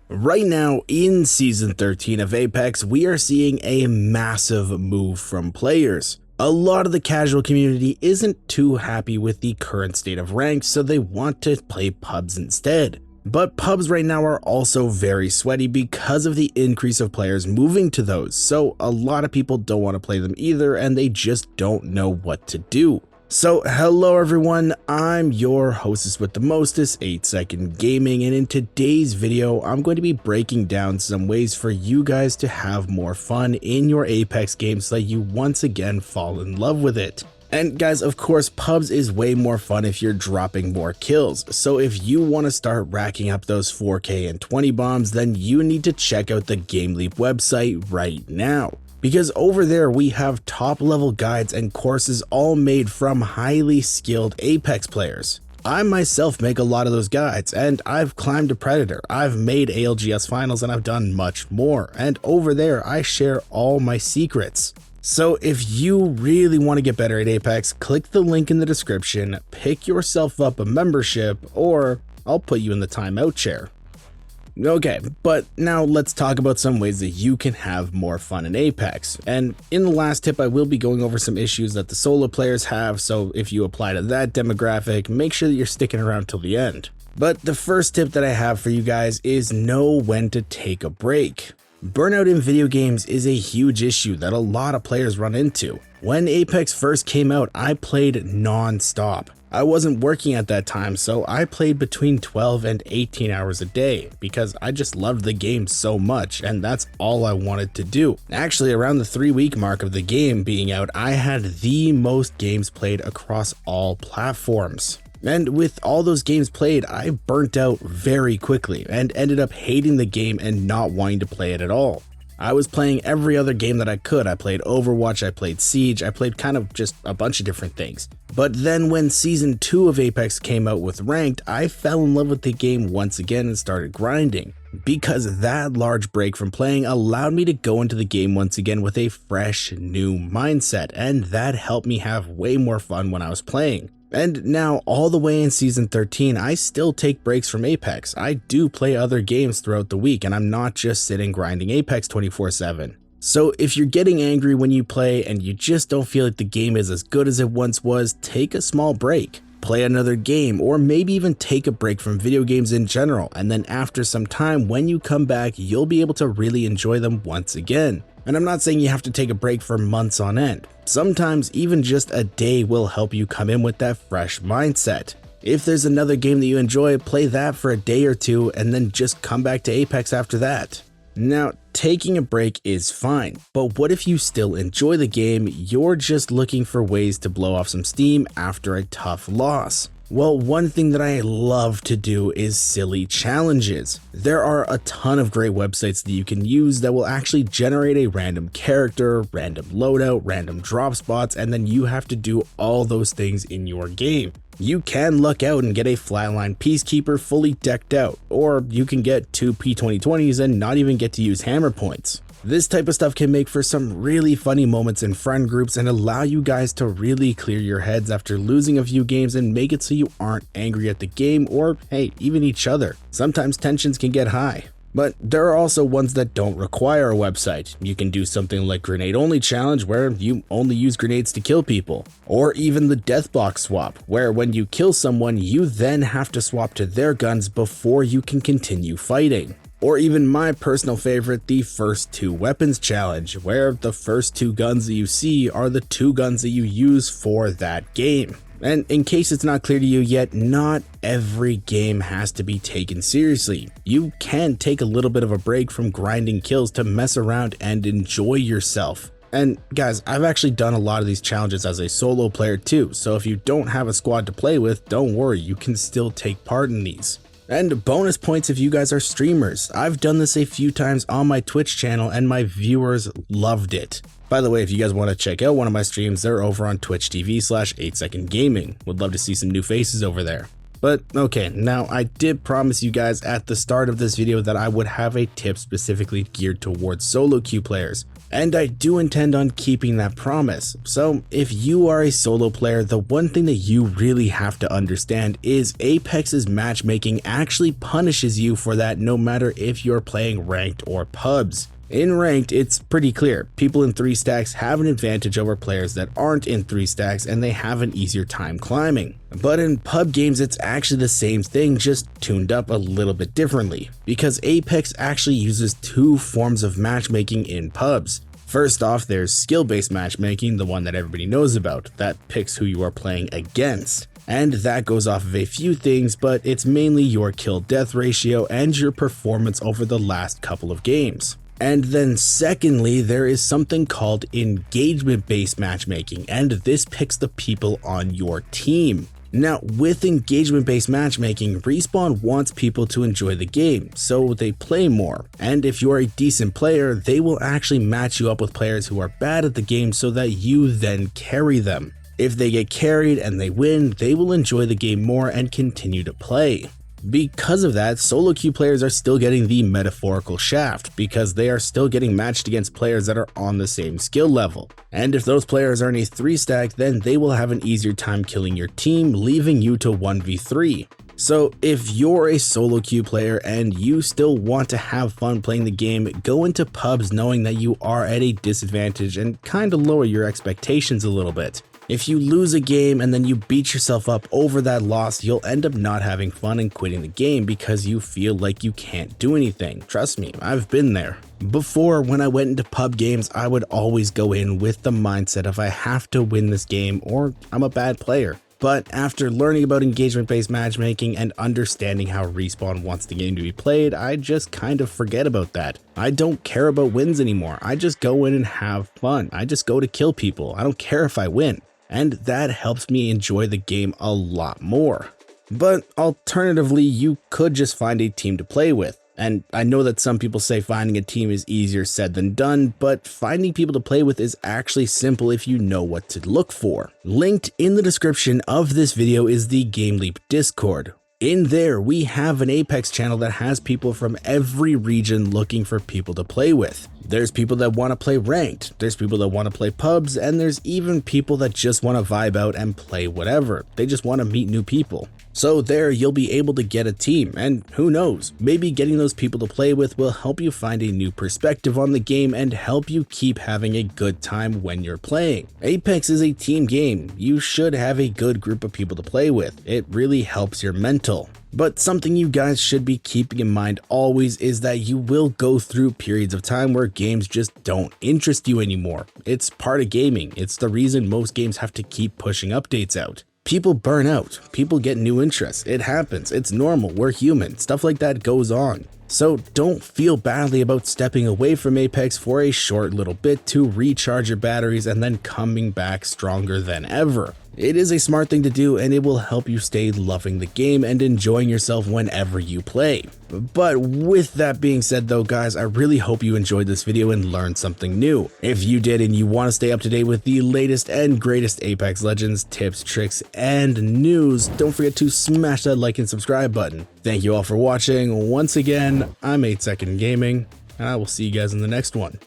Right now, in Season 13 of Apex, we are seeing a massive move from players. A lot of the casual community isn't too happy with the current state of ranks, so they want to play pubs instead. But pubs right now are also very sweaty because of the increase of players moving to those, so a lot of people don't want to play them either and they just don't know what to do. So hello everyone, I'm your hostess with the mostest, 8 Second Gaming, and in today's video I'm going to be breaking down some ways for you guys to have more fun in your Apex game so that you once again fall in love with it. And guys, of course, pubs is way more fun if you're dropping more kills, so if you want to start racking up those 4K and 20 bombs, then you need to check out the GameLeap website right now. Because over there we have top level guides and courses all made from highly skilled Apex players. I myself make a lot of those guides, and I've climbed a Predator, I've made ALGS finals, and I've done much more, and over there I share all my secrets. So if you really want to get better at Apex, click the link in the description, pick yourself up a membership, or I'll put you in the timeout chair. Okay, but now let's talk about some ways that you can have more fun in Apex. And in the last tip, I will be going over some issues that the solo players have, so if you apply to that demographic, make sure that you're sticking around till the end. But the first tip that I have for you guys is know when to take a break. Burnout in video games is a huge issue that a lot of players run into. When Apex first came out, I played non-stop. I wasn't working at that time, so I played between 12 and 18 hours a day because I just loved the game so much and that's all I wanted to do. Actually, around the 3-week mark of the game being out, I had the most games played across all platforms. And with all those games played, I burnt out very quickly and ended up hating the game and not wanting to play it at all. I was playing every other game that I could. I played Overwatch, I played Siege, I played kind of just a bunch of different things. But then when Season 2 of Apex came out with Ranked, I fell in love with the game once again and started grinding. Because that large break from playing allowed me to go into the game once again with a fresh, new mindset, and that helped me have way more fun when I was playing. And now, all the way in Season 13, I still take breaks from Apex. I do play other games throughout the week, and I'm not just sitting grinding Apex 24/7. So if you're getting angry when you play and you just don't feel like the game is as good as it once was, take a small break. Play another game, or maybe even take a break from video games in general, and then after some time, when you come back, you'll be able to really enjoy them once again. And I'm not saying you have to take a break for months on end. Sometimes even just a day will help you come in with that fresh mindset. If there's another game that you enjoy, play that for a day or two and then just come back to Apex after that. Now, taking a break is fine, but what if you still enjoy the game, you're just looking for ways to blow off some steam after a tough loss? Well, one thing that I love to do is silly challenges. There are a ton of great websites that you can use that will actually generate a random character, random loadout, random drop spots, and then you have to do all those things in your game. You can luck out and get a flatline peacekeeper fully decked out, or you can get 2 P2020s and not even get to use hammer points. This type of stuff can make for some really funny moments in friend groups and allow you guys to really clear your heads after losing a few games and make it so you aren't angry at the game or, hey, even each other. Sometimes tensions can get high. But there are also ones that don't require a website. You can do something like Grenade Only Challenge where you only use grenades to kill people. Or even the Deathbox swap, where when you kill someone, you then have to swap to their guns before you can continue fighting. Or even my personal favorite, the First 2 Weapons Challenge, where the first 2 guns that you see are the 2 guns that you use for that game. And in case it's not clear to you yet, not every game has to be taken seriously. You can take a little bit of a break from grinding kills to mess around and enjoy yourself. And guys, I've actually done a lot of these challenges as a solo player too, so if you don't have a squad to play with, don't worry, you can still take part in these. And bonus points if you guys are streamers. I've done this a few times on my Twitch channel and my viewers loved it. By the way, if you guys want to check out one of my streams, they're over on Twitch TV/8 Second Gaming. Would love to see some new faces over there. But okay, now I did promise you guys at the start of this video that I would have a tip specifically geared towards solo queue players. And I do intend on keeping that promise. So if you are a solo player, the one thing that you really have to understand is Apex's matchmaking actually punishes you for that, no matter if you're playing ranked or pubs. In ranked, it's pretty clear. People in 3 stacks have an advantage over players that aren't in 3 stacks, and they have an easier time climbing. But in pub games, it's actually the same thing, just tuned up a little bit differently, because Apex actually uses 2 forms of matchmaking in pubs. First off, there's skill-based matchmaking, the one that everybody knows about, that picks who you are playing against. And that goes off of a few things, but it's mainly your kill-death ratio and your performance over the last couple of games. And then secondly, there is something called engagement-based matchmaking, and this picks the people on your team. Now, with engagement-based matchmaking, Respawn wants people to enjoy the game, so they play more. And if you're a decent player, they will actually match you up with players who are bad at the game so that you then carry them. If they get carried and they win, they will enjoy the game more and continue to play. Because of that, solo queue players are still getting the metaphorical shaft, because they are still getting matched against players that are on the same skill level. And if those players are in a 3 stack, then they will have an easier time killing your team, leaving you to 1v3. So if you're a solo queue player and you still want to have fun playing the game, go into pubs knowing that you are at a disadvantage and kinda lower your expectations a little bit. If you lose a game and then you beat yourself up over that loss, you'll end up not having fun and quitting the game because you feel like you can't do anything. Trust me, I've been there. Before, when I went into pub games, I would always go in with the mindset of I have to win this game or I'm a bad player. But after learning about engagement-based matchmaking and understanding how Respawn wants the game to be played, I just kind of forget about that. I don't care about wins anymore. I just go in and have fun. I just go to kill people. I don't care if I win. And that helps me enjoy the game a lot more. But alternatively, you could just find a team to play with. And I know that some people say finding a team is easier said than done, but finding people to play with is actually simple if you know what to look for. Linked in the description of this video is the GameLeap Discord. In there, we have an Apex channel that has people from every region looking for people to play with. There's people that want to play ranked, there's people that want to play pubs, and there's even people that just want to vibe out and play whatever. They just want to meet new people. So there you'll be able to get a team, and who knows, maybe getting those people to play with will help you find a new perspective on the game and help you keep having a good time when you're playing. Apex is a team game. You should have a good group of people to play with. It really helps your mental. But something you guys should be keeping in mind always is that you will go through periods of time where games just don't interest you anymore. It's part of gaming. It's the reason most games have to keep pushing updates out. People burn out. People get new interests. It happens. It's normal. We're human. Stuff like that goes on. So don't feel badly about stepping away from Apex for a short little bit to recharge your batteries and then coming back stronger than ever. It is a smart thing to do, and it will help you stay loving the game and enjoying yourself whenever you play. But with that being said though, guys, I really hope you enjoyed this video and learned something new. If you did and you want to stay up to date with the latest and greatest Apex Legends tips, tricks, and news, don't forget to smash that like and subscribe button. Thank you all for watching. Once again, I'm 8 Second Gaming, and I will see you guys in the next one.